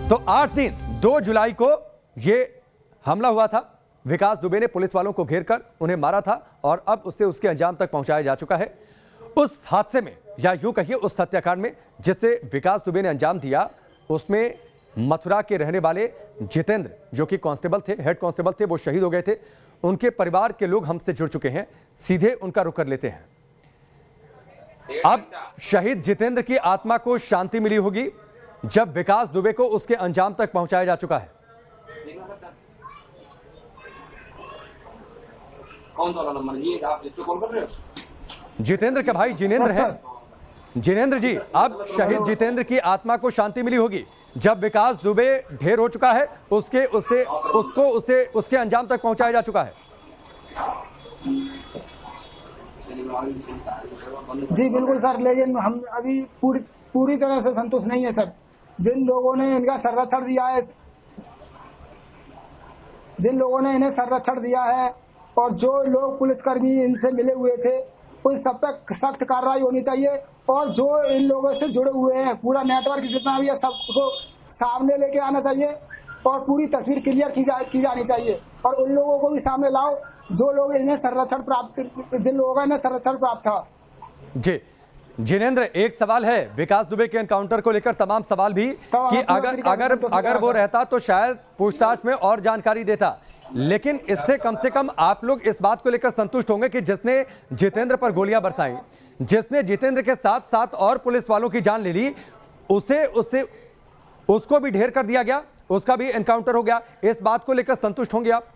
तो 8 दिन 2 जुलाई को ये हमला हुआ था। विकास दुबे ने पुलिस वालों को घेर कर उन्हें मारा था और अब उससे उसके अंजाम तक पहुंचाया जा चुका है। उस हादसे में या यूं कहिए उस हत्याकांड में जिससे विकास दुबे ने अंजाम दिया, उसमें मथुरा के रहने वाले जितेंद्र जो कि कांस्टेबल थे, हेड कांस्टेबल थे, वो शहीद हो गए थे। उनके परिवार के लोग हमसे जुड़ चुके हैं, सीधे उनका रुख कर लेते हैं। अब शहीद जितेंद्र की आत्मा को शांति मिली होगी जब विकास दुबे को उसके अंजाम तक पहुंचाया जा चुका है। कौन सा वाला नंबर ये आप इससे कॉल कर रहे हो? जितेंद्र का भाई जिनेंद्र है। जिनेंद्र जी, अब शहीद जितेंद्र की आत्मा को शांति मिली होगी जब विकास दुबे ढेर हो चुका है, उसके अंजाम तक पहुंचाया जा चुका है। जी बिल्कुल सर, लेकिन हम अभी पूरी तरह से संतुष्ट नहीं है सर। जिन लोगों ने इनका संरक्षण दिया है, जिन लोगों ने इन्हें संरक्षण दिया है और जो लोग पुलिसकर्मी इनसे मिले हुए थे, उन सब पर सख्त कार्रवाई होनी चाहिए। और जो इन लोगों से जुड़े हुए हैं, पूरा नेटवर्क जितना भी है, सबको सामने लेके आना चाहिए और पूरी तस्वीर क्लियर की जानी चाहिए। और उन लोगों को भी सामने लाओ जो लोग इन्हें संरक्षण प्राप्त, जिन लोगों का इन्हें संरक्षण प्राप्त था। जी जिनेंद्र, एक सवाल है विकास दुबे के एनकाउंटर को लेकर, तमाम सवाल भी कि अगर वो रहता तो शायद पूछताछ में और जानकारी देता, लेकिन इससे कम से कम आप लोग इस बात को लेकर संतुष्ट होंगे कि जिसने जितेंद्र पर गोलियां बरसाई, जिसने जितेंद्र के साथ साथ और पुलिस वालों की जान ले ली, उसको भी ढेर कर दिया गया, उसका भी एनकाउंटर हो गया, इस बात को लेकर संतुष्ट होंगे आप?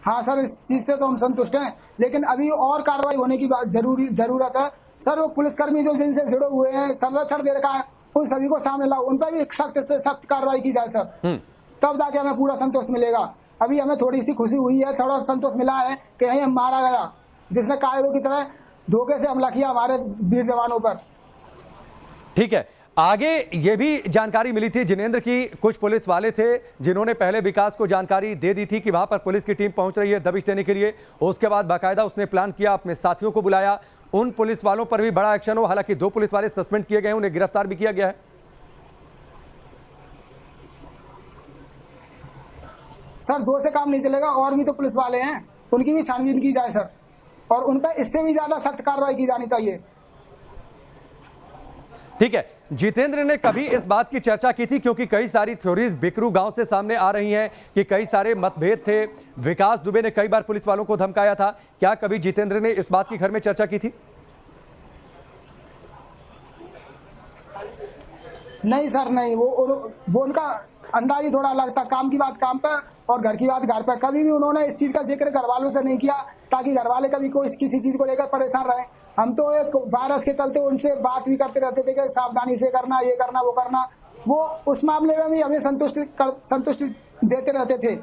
हाँ सर, इस चीज से तो हम संतुष्ट हैं, लेकिन अभी और कार्रवाई होने की जरूरत है सर। वो पुलिसकर्मी जो जिनसे जुड़े हुए हैं, संरक्षण दे रखा है, उन सभी को सामने लाओ, उन पर भी सख्त से सख्त कार्रवाई की जाए सर, तब जाके हमें पूरा संतोष मिलेगा। अभी हमें थोड़ी सी खुशी हुई है, थोड़ा संतोष मिला है कि यहीं मारा गया जिसने कायरों की तरह धोखे से हमला किया हमारे वीर जवानों पर। ठीक है, आगे ये भी जानकारी मिली थी जिनेंद्र की, कुछ पुलिस वाले थे जिन्होंने पहले विकास को जानकारी दे दी थी कि वहां पर पुलिस की टीम पहुंच रही है दबिश देने के लिए। उसके बाद बाकायदा उसने प्लान किया, अपने साथियों को बुलाया, उन पुलिस वालों पर भी बड़ा एक्शन हो। हालांकि 2 पुलिस वाले सस्पेंड किए गए, उन्हें गिरफ्तार भी किया गया है। सर 2 से काम नहीं चलेगा, और भी तो पुलिस वाले हैं, उनकी भी छानबीन की जाए सर, और उन पर इससे भी ज्यादा सख्त कार्रवाई की जानी चाहिए। ठीक है, जितेंद्र ने कभी इस बात की चर्चा की थी, क्योंकि कई सारी थ्योरीज बिकरू गांव से सामने आ रही हैं कि कई सारे मतभेद थे, विकास दुबे ने कई बार पुलिस वालों को धमकाया था, क्या कभी जितेंद्र ने इस बात की घर में चर्चा की थी? नहीं सर, नहीं, वो उनका अंदाज ही थोड़ा अलग था। काम की बात काम पे और घर की बात घर पे। कभी भी उन्होंने इस चीज का जिक्र घर वालों से नहीं किया, ताकि घर वाले कभी कोई किसी चीज को लेकर परेशान रहे। हम तो एक वायरस के चलते उनसे बात भी करते रहते थे कि सावधानी से करना, ये करना, वो करना। वो उस मामले में भी हमें संतुष्टि देते रहते थे।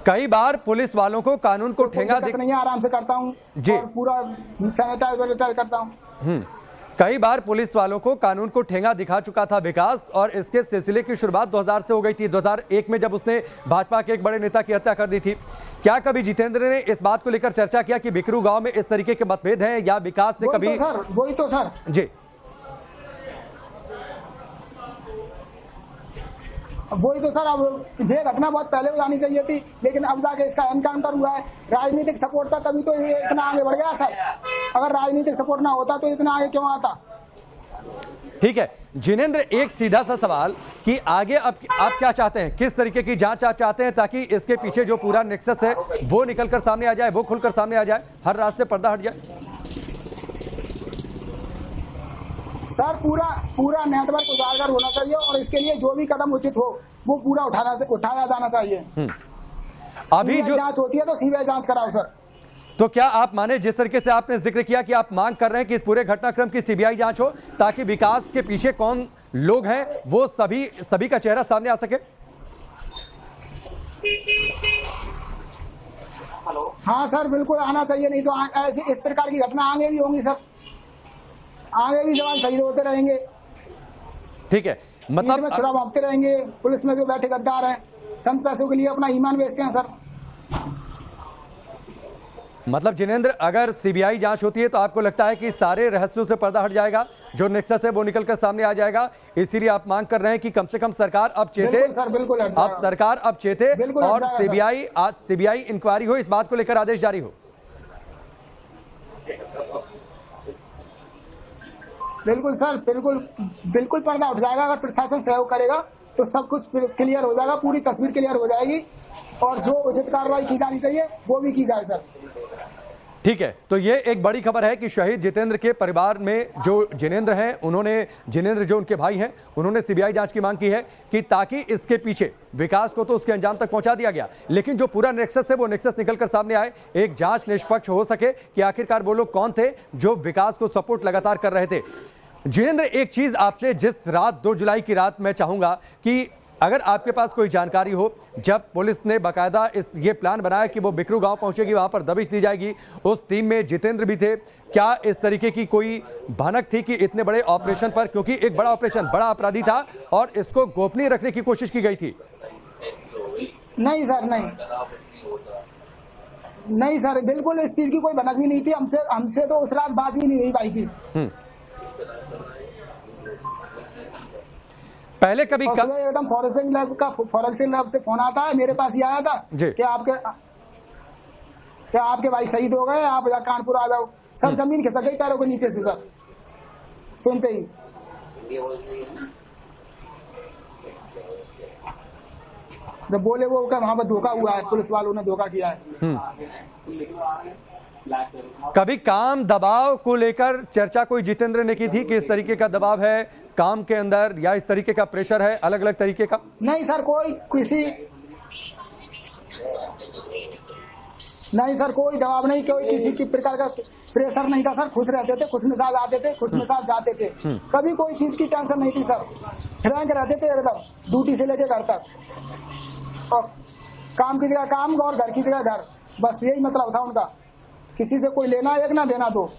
कई बार पुलिस वालों को कानून को ठेंगा नहीं, आराम से करता हूँ जी, पूरा सैनिटाइज करता हूँ। कई बार पुलिस वालों को कानून को ठेंगा दिखा चुका था विकास, और इसके सिलसिले की शुरुआत 2000 से हो गई थी, 2001 में जब उसने भाजपा के एक बड़े नेता की हत्या कर दी थी। क्या कभी जितेंद्र ने इस बात को लेकर चर्चा किया कि बिकरू गांव में इस तरीके के मतभेद हैं, या विकास से कभी? वही तो सर जी, वही तो सर। अब ये घटना बहुत पहले हो जानी चाहिए थी, लेकिन अब जाके इसका एनकाउंटर हुआ है। राजनीतिक सपोर्ट था तभी तो ये इतना आगे बढ़ गया सर। अगर राजनीतिक सपोर्ट ना होता तो इतना आगे क्यों आता? ठीक है जिनेंद्र, एक सीधा सा सवाल कि आगे अब आप क्या चाहते हैं, किस तरीके की जांच आप चाहते हैं ताकि इसके पीछे जो पूरा नेक्सस है वो निकलकर सामने आ जाए, वो खुलकर सामने आ जाए, हर रास्ते पर्दा हट जाए? सर पूरा नेटवर्क उजागर होना चाहिए, और इसके लिए जो भी कदम उचित हो वो पूरा उठाया जाना चाहिए। अभी जो जांच होती है तो सीबीआई जांच कराओ सर। तो क्या आप माने, जिस तरीके से आपने जिक्र किया कि आप मांग कर रहे हैं कि इस पूरे घटनाक्रम की सीबीआई जांच हो, ताकि विकास के पीछे कौन लोग हैं वो सभी का चेहरा सामने आ सके? हाँ सर, बिल्कुल आना चाहिए, नहीं तो ऐसी इस प्रकार की घटना आगे भी होंगी सर, आगे भी जवान शहीद होते रहेंगे। ठीक है, मतलब छुरा मारते रहेंगे। पुलिस में जो बैठे गद्दार हैं, चंद पैसों के लिए अपना ईमान बेचते हैं सर। मतलब जिनेंद्र, अगर सीबीआई जांच होती है तो आपको लगता है कि सारे रहस्यों से पर्दा हट जाएगा, जो नेक्सस है वो निकलकर सामने आ जाएगा, इसीलिए आप मांग कर रहे हैं कि कम से कम सरकार अब चेते। बिल्कुल सर, बिल्कुल हट अब जाएगा। सरकार अब चेते बिल्कुल हट और जाएगा सर। सीबीआई इंक्वायरी हो, इस बात को लेकर आदेश जारी हो। बिल्कुल सर, बिल्कुल पर्दा उठ जाएगा। अगर प्रशासन सहयोग करेगा तो सब कुछ क्लियर हो जाएगा, पूरी तस्वीर क्लियर हो जाएगी और जो उचित कार्रवाई की जानी चाहिए वो भी की जाए सर। ठीक है, तो ये एक बड़ी खबर है कि शहीद जितेंद्र के परिवार में जो जिनेंद्र हैं, जिनेंद्र जो उनके भाई हैं, उन्होंने सीबीआई जांच की मांग की है कि ताकि इसके पीछे विकास को तो उसके अंजाम तक पहुंचा दिया गया, लेकिन जो पूरा नेक्सस है वो नेक्सस निकलकर सामने आए, एक जांच निष्पक्ष हो सके कि आखिरकार वो लोग कौन थे जो विकास को सपोर्ट लगातार कर रहे थे। जिनेंद्र, एक चीज आपसे जिस रात 2 जुलाई की रात मैं चाहूंगा कि अगर आपके पास कोई जानकारी हो, जब पुलिस ने बाकायदा ये प्लान बनाया कि वो बिकरू गांव पहुंचेगी, वहां पर दबिश दी जाएगी, उस टीम में जितेंद्र भी थे, क्या इस तरीके की कोई भनक थी कि इतने बड़े ऑपरेशन पर, क्योंकि एक बड़ा ऑपरेशन, बड़ा अपराधी था और इसको गोपनीय रखने की कोशिश की गई थी? नहीं सर, नहीं सर, बिल्कुल इस चीज की कोई भनक भी नहीं थी। हमसे तो उस रात बात भी नहीं हुई भाई की। पहले कभी एकदम फॉरेंसिक लैब से फोन आता है, मेरे पास ही आया था कि आपके भाई शहीद हो गए, आप कानपुर आ जाओ। सर जमीन खिसक गई पैरों के नीचे से सर, सुनते ही। जब बोले वो क्या वहां पर धोखा हुआ है, पुलिस वालों ने धोखा किया है। कभी काम दबाव को लेकर चर्चा कोई जितेंद्र ने की थी कि इस तरीके का दबाव है काम के अंदर, या इस तरीके का प्रेशर है अलग अलग तरीके का? नहीं सर, कोई दबाव नहीं, कोई किसी की प्रकार का प्रेशर नहीं था सर। खुश रहते थे, खुश मिजाज आते थे, खुश मिजाज जाते थे, कभी कोई चीज की टेंशन नहीं थी सर। फ्रैंक रहते थे एकदम, ड्यूटी से लेके घर तक, और काम की जगह काम और घर की जगह घर, बस यही मतलब था उनका। किसी से कोई लेना एक ना देना दो।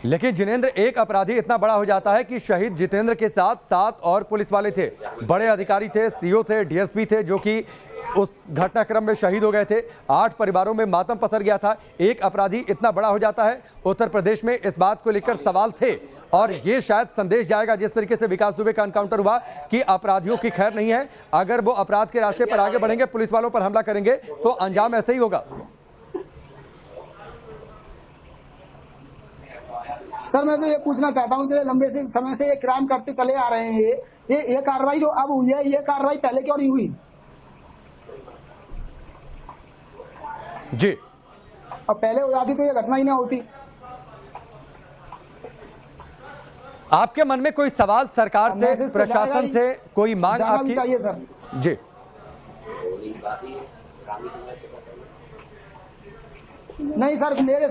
लेकिन जिनेंद्र, एक अपराधी इतना बड़ा हो जाता है कि शहीद जितेंद्र के साथ 7 और पुलिस वाले थे, बड़े अधिकारी थे, सीओ थे, डीएसपी थे, जो कि उस घटनाक्रम में शहीद हो गए थे। 8 परिवारों में मातम पसर गया था। एक अपराधी इतना बड़ा हो जाता है, उत्तर प्रदेश में इस बात को लेकर सवाल थे, और ये शायद संदेश जाएगा जिस तरीके से विकास दुबे का एनकाउंटर हुआ कि अपराधियों की खैर नहीं है। अगर वो अपराध के रास्ते पर आगे बढ़ेंगे, पुलिस वालों पर हमला करेंगे, तो अंजाम ऐसे ही होगा। सर मैं तो ये पूछना चाहता हूँ, इतने लंबे से समय से ये क्राइम करते चले आ रहे हैं, ये कार्रवाई जो अब हुई है, ये कार्रवाई पहले क्यों नहीं हुई? जी, और पहले हो जाती तो ये घटना ही ना होती। आपके मन में कोई सवाल सरकार से, प्रशासन से, कोई मांग आपकी? चाहिए सर। जी, नहीं सर, मेरे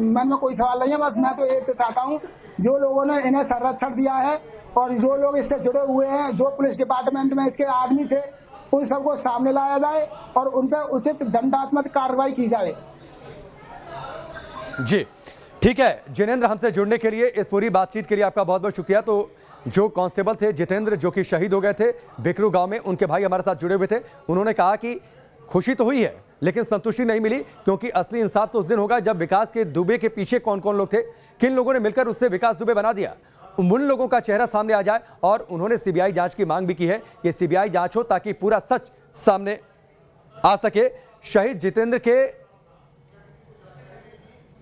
मन में कोई सवाल नहीं है। बस मैं तो ये चाहता हूँ, जो लोगों ने इन्हें संरक्षण दिया है और जो लोग इससे जुड़े हुए हैं, जो पुलिस डिपार्टमेंट में इसके आदमी थे, उन सबको सामने लाया जाए और उन पर उचित दंडात्मक कार्रवाई की जाए। जी ठीक है जिनेंद्र, हमसे जुड़ने के लिए, इस पूरी बातचीत के लिए आपका बहुत बहुत शुक्रिया। तो जो कांस्टेबल थे जितेंद्र, जो कि शहीद हो गए थे बिकरू गांव में, उनके भाई हमारे साथ जुड़े हुए थे। उन्होंने कहा कि खुशी तो हुई है लेकिन संतुष्टि नहीं मिली, क्योंकि असली इंसाफ तो उस दिन होगा जब विकास के दुबे के पीछे कौन कौन लोग थे, किन लोगों ने मिलकर उससे विकास दुबे बना दिया, उन लोगों का चेहरा सामने आ जाए। और उन्होंने सीबीआई जांच की मांग भी की है कि सीबीआई जांच हो ताकि पूरा सच सामने आ सके। शहीद जितेंद्र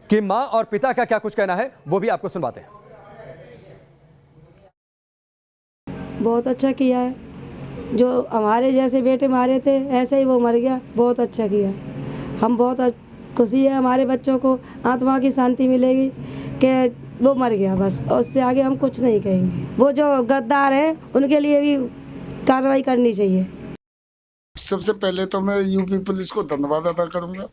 की मां और पिता का क्या कुछ कहना है वो भी आपको सुनवाते हैं। बहुत अच्छा किया है, जो हमारे जैसे बेटे मारे थे ऐसे ही वो मर गया, बहुत अच्छा किया। हम बहुत खुशी है, हमारे बच्चों को आत्मा की शांति मिलेगी कि वो मर गया, बस। और उससे आगे हम कुछ नहीं कहेंगे। वो जो गद्दार हैं उनके लिए भी कार्रवाई करनी चाहिए। सबसे पहले तो मैं यूपी पुलिस को धन्यवाद अदा करूंगा,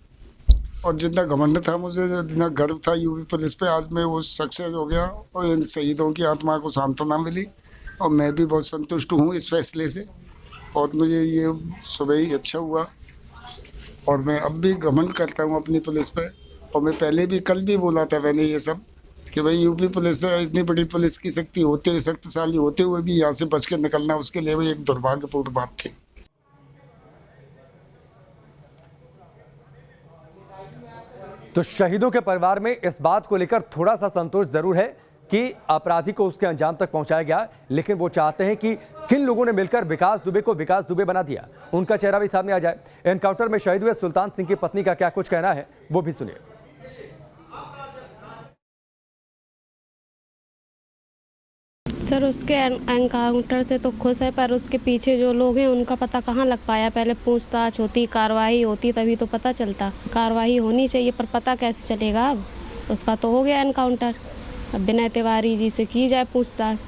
और जितना घमंड था मुझे, जितना गर्व था यूपी पुलिस पे, आज मैं वो सक्सेस हो गया और इन शहीदों की आत्मा को सांत्वना मिली। और मैं भी बहुत संतुष्ट हूँ इस फैसले से, और मुझे ये सुबह ही अच्छा हुआ। और मैं अब भी घमंड करता हूँ अपनी पुलिस पे, और मैं पहले भी, कल भी बोला था मैंने ये सब कि भाई यूपी पुलिस इतनी बड़ी पुलिस की शक्तिशाली होते हुए भी यहाँ से बच के निकलना, उसके लिए भी एक दुर्भाग्यपूर्ण बात थी। तो शहीदों के परिवार में इस बात को लेकर थोड़ा सा संतोष जरूर है कि अपराधी को उसके अंजाम तक पहुंचाया गया, लेकिन वो चाहते हैं कि किन लोगों ने मिलकर विकास दुबे को विकास दुबे बना दिया, उनका चेहरा भी सामने आ जाए। एनकाउंटर में शहीद हुए सुल्तान सिंह की पत्नी का क्या कुछ कहना है, वो भी सुनिए। सर उसके एनकाउंटर से तो खुश है, पर उसके पीछे जो लोग हैं उनका पता कहाँ लग पाया। पहले पूछताछ होती, कार्रवाई होती, तभी तो पता चलता। कार्रवाई होनी चाहिए, पर पता कैसे चलेगा। अब उसका तो हो गया एनकाउंटर, अब विनय तिवारी जी से की जाए पूछताछ।